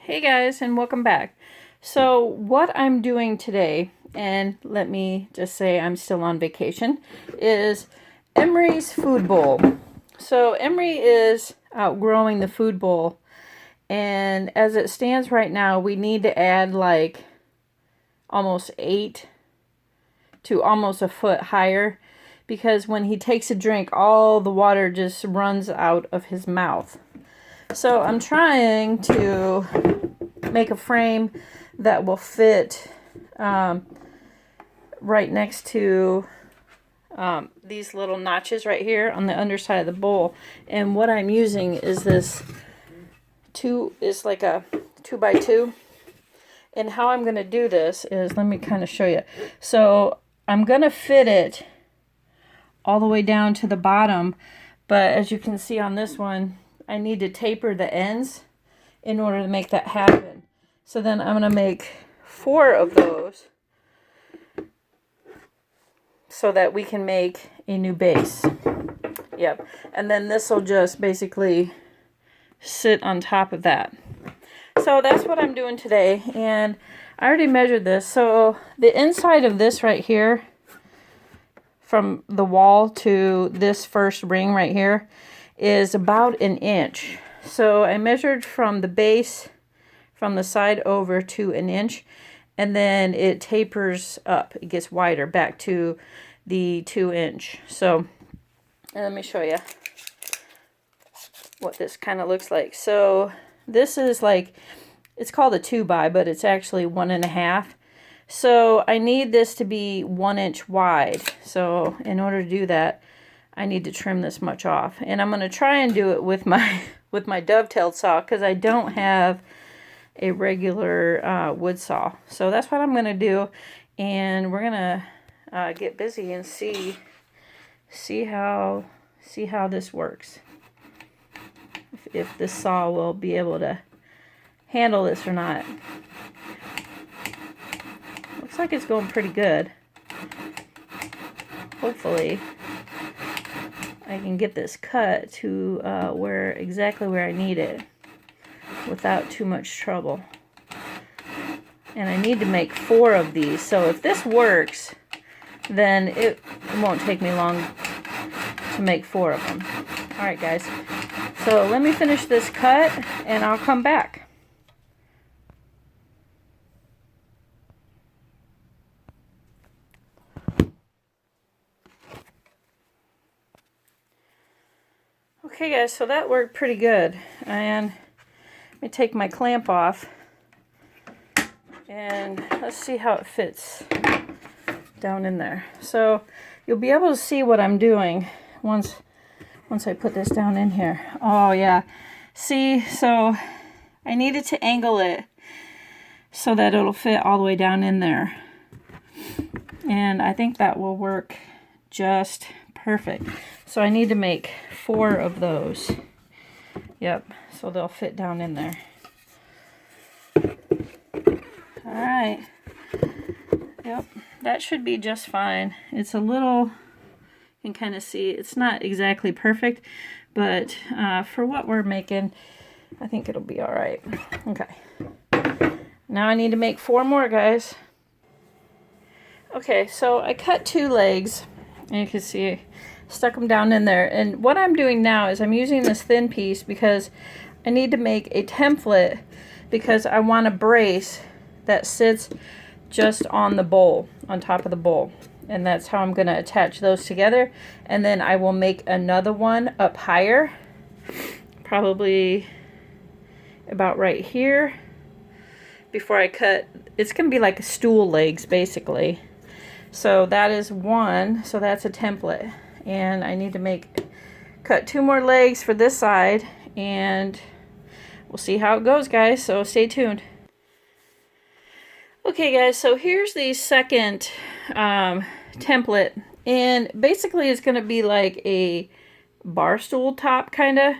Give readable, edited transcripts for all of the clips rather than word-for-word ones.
Hey guys, and welcome back. So what I'm doing today, and let me just say I'm still on vacation, is Emery's food bowl. So Emery is outgrowing the food bowl, and as it stands right now, we need to add like almost 8 to almost a foot higher, because when he takes a drink, all the water just runs out of his mouth. So I'm trying to make a frame that will fit right next to these little notches right here on the underside of the bowl. And what I'm using is this like a 2x2. And how I'm going to do this is, let me kind of show you. So I'm going to fit it all the way down to the bottom, but as you can see on this one, I need to taper the ends in order to make that happen. So then I'm going to make 4 of those so that we can make a new base. Yep. And then this will just basically sit on top of that. So that's what I'm doing today. And I already measured this. So the inside of this right here, from the wall to this first ring right here, is about 1 inch. So I measured from the base, from the side over to 1 inch, and then it tapers up. It gets wider back to the 2 inch. So let me show you what this kind of looks like. So this is like, it's called a 2x, but it's actually 1.5. So I need this to be 1 inch wide. So in order to do that, I need to trim this much off. And I'm going to try and do it with my dovetailed saw, because I don't have a regular wood saw. So that's what I'm going to do. And we're going to get busy and see how this works. If this saw will be able to handle this or not. Looks like it's going pretty good. Hopefully I can get this cut to exactly where I need it without too much trouble. And I need to make 4 of these. So if this works, then it won't take me long to make 4 of them. Alright guys, so let me finish this cut and I'll come back. Okay guys, so that worked pretty good. And let me take my clamp off and let's see how it fits down in there. So you'll be able to see what I'm doing once I put this down in here. Oh yeah, see, so I needed to angle it so that it'll fit all the way down in there. And I think that will work just perfect. So I need to make 4 of those. Yep, so they'll fit down in there. Alright. Yep, that should be just fine. It's a little, you can kind of see, it's not exactly perfect, but for what we're making, I think it'll be alright. Okay. Now I need to make 4 more, guys. Okay, so I cut 2 legs, and you can see stuck them down in there. And what I'm doing now is I'm using this thin piece because I need to make a template, because I want a brace that sits just on the bowl, on top of the bowl. And that's how I'm going to attach those together. And then I will make another one up higher, probably about right here, before I cut. It's going to be like a stool legs basically. So that is one, so that's a template. And I need to cut 2 more legs for this side, and we'll see how it goes, guys, so stay tuned. Okay guys, so here's the second template, and basically it's going to be like a bar stool top kind of,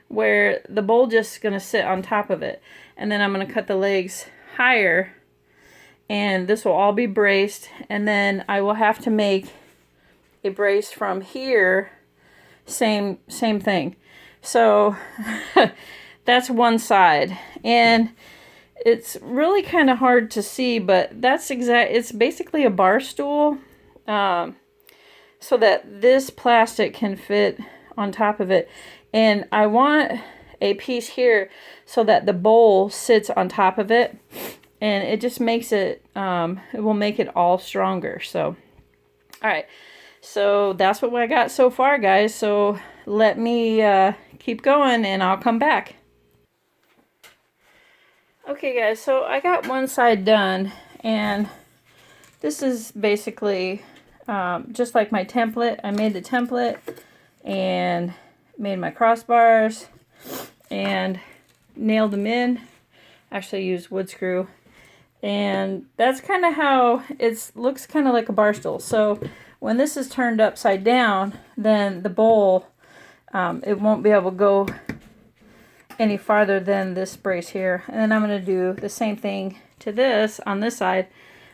where the bowl just going to sit on top of it. And then I'm going to cut the legs higher, and this will all be braced, and then I will have to make a brace from here, same thing. So that's one side. And it's really kind of hard to see, but it's basically a bar stool, so that this plastic can fit on top of it. And I want a piece here so that the bowl sits on top of it, and it just makes it, it will make it all stronger. So, all right. So that's what I got so far, guys. So let me keep going and I'll come back. Okay, guys, so I got one side done, and this is basically just like my template. I made the template and made my crossbars and nailed them in. Actually used wood screw. And that's kind of how it looks, kind of like a bar stool. So when this is turned upside down, then the bowl, it won't be able to go any farther than this brace here. And then I'm going to do the same thing to this on this side,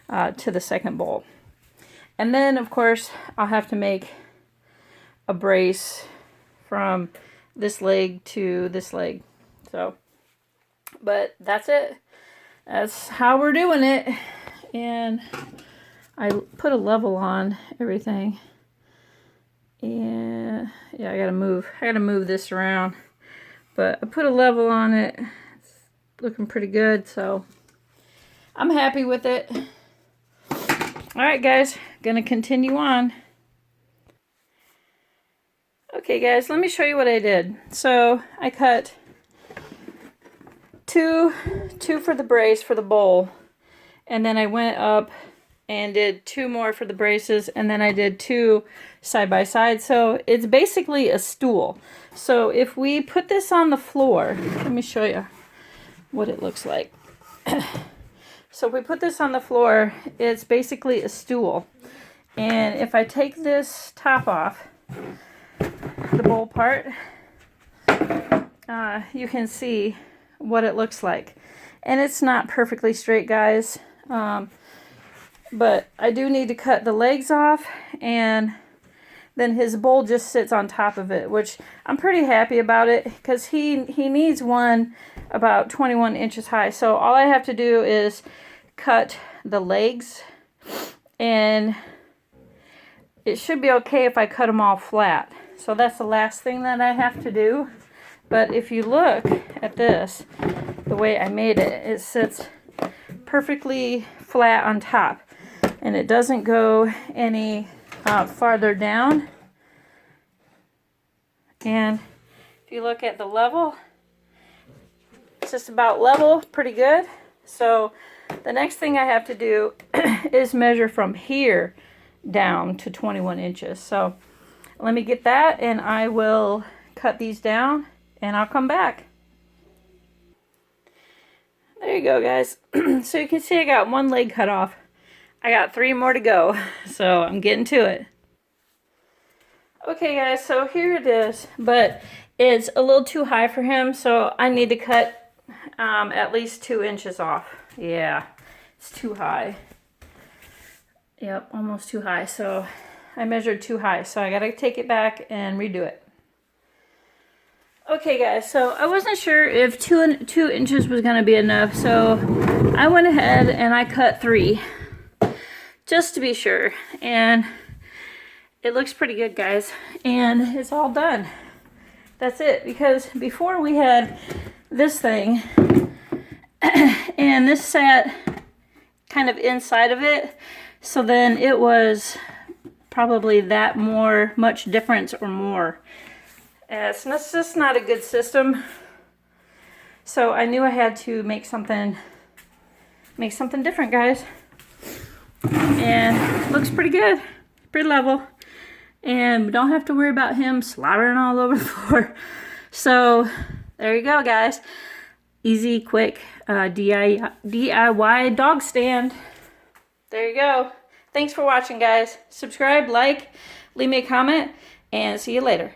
to the second bowl. And then of course I'll have to make a brace from this leg to this leg. So, but that's it. That's how we're doing it. And I put a level on everything. And yeah, I gotta move this around. But I put a level on it. It's looking pretty good, so I'm happy with it. Alright guys, gonna continue on. Okay guys, let me show you what I did. So I cut two for the brace for the bowl, and then I went up and did 2 more for the braces, and then I did 2 side by side. So it's basically a stool. So if we put this on the floor, let me show you what it looks like. So if we put this on the floor, it's basically a stool. And if I take this top off, the bowl part, you can see what it looks like. And it's not perfectly straight, guys. But I do need to cut the legs off, and then his bowl just sits on top of it, which I'm pretty happy about it, because he needs one about 21 inches high. So all I have to do is cut the legs, and it should be okay if I cut them all flat. So that's the last thing that I have to do. But if you look at this, the way I made it, it sits perfectly flat on top, and it doesn't go any farther down. And if you look at the level, it's just about level, pretty good. So the next thing I have to do is measure from here down to 21 inches. So let me get that, and I will cut these down, and I'll come back. There you go, guys. So you can see I got 1 leg cut off. I got 3 more to go, so I'm getting to it. Okay, guys, so here it is, but it's a little too high for him, so I need to cut at least 2 inches off. Yeah, it's too high. Yep, almost too high. So I measured too high, so I gotta take it back and redo it. Okay guys, so I wasn't sure if 2 inches was gonna be enough, so I went ahead and I cut 3 just to be sure, and it looks pretty good, guys, and it's all done. That's it, because before we had this thing and this sat kind of inside of it, so then it was probably that much difference or more. It's just not a good system. So I knew I had to make something different, guys. And it looks pretty good, pretty level. And we don't have to worry about him slobbering all over the floor. So there you go, guys. Easy, quick DIY dog stand. There you go. Thanks for watching, guys. Subscribe, like, leave me a comment, and see you later.